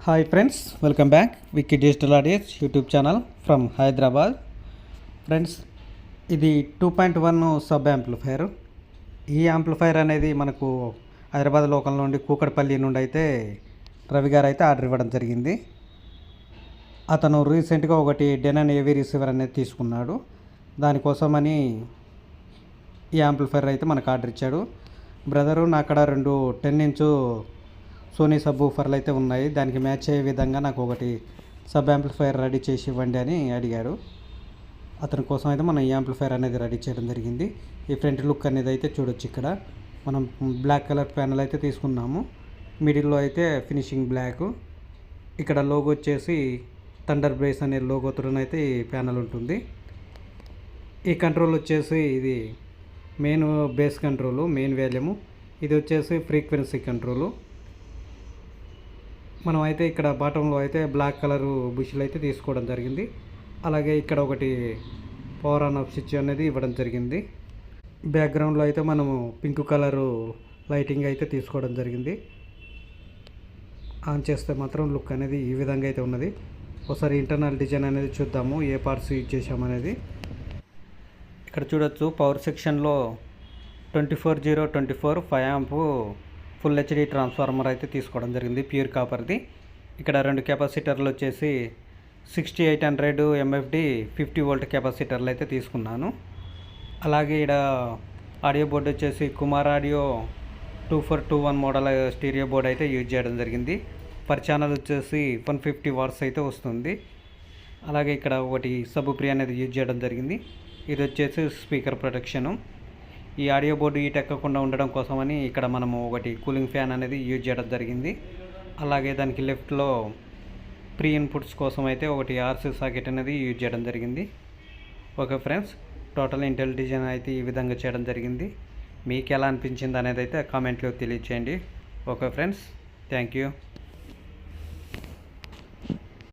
Hi friends, welcome back Vicky digital audience YouTube channel from Hyderabad. Friends, ఇది 2.1 sub amplifier. ఈ amplifier అనేది మనకు Hyderabad local నుండి కూకట్పల్లి నుండి అయితే రవి గారు అయితే ఆర్డర్ ఇవ్వడం జరిగింది. అతను రీసెంట్గా ఒకటి డెనన్ ఏవీ రిసీవర్ అనేది తీసుకున్నాడు. దానికోసమని ఈ యాంప్లిఫైర్ అయితే మనకు ఆర్డర్ ఇచ్చాడు. బ్రదరు నా అక్కడ 2 10-ఇంచ్ సోనీ సబ్ ఊఫర్లు అయితే ఉన్నాయి. దానికి మ్యాచ్ అయ్యే విధంగా నాకు ఒకటి సబ్ యాంప్లిఫైర్ రెడీ చేసి ఇవ్వండి అని అడిగాడు. అతని కోసం అయితే మనం ఈ యాంప్లిఫైర్ అనేది రెడీ చేయడం జరిగింది. ఈ ఫ్రంట్ లుక్ అనేది అయితే చూడొచ్చు. ఇక్కడ మనం బ్లాక్ కలర్ ప్యానల్ అయితే తీసుకున్నాము. మిడిల్లో అయితే ఫినిషింగ్ బ్లాక్. ఇక్కడ లోగో వచ్చేసి థండర్ బ్రేస్ అనే లోగోతో అయితే ఈ ప్యానల్ ఉంటుంది. ఈ కంట్రోల్ వచ్చేసి ఇది main base control, main volume. ఇది వచ్చేసి ఫ్రీక్వెన్సీ కంట్రోలు. మనం అయితే ఇక్కడ బాటంలో అయితే బ్లాక్ కలరు బుష్లు అయితే తీసుకోవడం జరిగింది. అలాగే ఇక్కడ ఒకటి పవర్ ఆన్ ఆఫ్ స్విచ్ అనేది ఇవ్వడం జరిగింది. బ్యాక్గ్రౌండ్లో అయితే మనము పింక్ కలరు లైటింగ్ అయితే తీసుకోవడం జరిగింది. ఆన్ చేస్తే మాత్రం లుక్ అనేది ఈ విధంగా అయితే ఉన్నది. ఒకసారి ఇంటర్నల్ డిజైన్ అనేది చూద్దాము, ఏ పార్ట్స్ యూజ్ చేసామనేది. ఇక్కడ చూడొచ్చు, పవర్ సెక్షన్లో 24/024 5 ఆంప్ ఫుల్ హెచ్డి ట్రాన్స్ఫార్మర్ అయితే తీసుకోవడం జరిగింది, ప్యూర్ కాపర్ది. ఇక్కడ 2 కెపాసిటర్లు వచ్చేసి 6800 MFD 50 వోల్ట్ కెపాసిటర్లు అయితే తీసుకున్నాను. అలాగే ఇక్కడ ఆడియో బోర్డు వచ్చేసి Kumar audio 2421 model stereo board అయితే యూజ్ చేయడం జరిగింది. పర్ ఛానల్ వచ్చేసి 150 వాట్స్ అయితే వస్తుంది. అలాగే ఇక్కడ ఒకటి సబ్ ప్రీ అనేది యూజ్ చేయడం జరిగింది. ఇది వచ్చేసి స్పీకర్ ప్రొటెక్షను. ఈ ఆడియో బోర్డు హీట్ ఎక్కకుండా ఉండడం కోసమని ఇక్కడ మనము ఒకటి కూలింగ్ ఫ్యాన్ అనేది యూజ్ చేయడం జరిగింది. అలాగే దానికి లెఫ్ట్లో ప్రీ ఇన్పుట్స్ కోసం అయితే ఒకటి ఆర్సీ సాకెట్ అనేది యూజ్ చేయడం జరిగింది. Okay friends, total Intel design అయితే ఈ విధంగా చేయడం జరిగింది. మీకు ఎలా అనిపించింది అనేది అయితే కామెంట్లో తెలియచేయండి. Okay friends, thank you.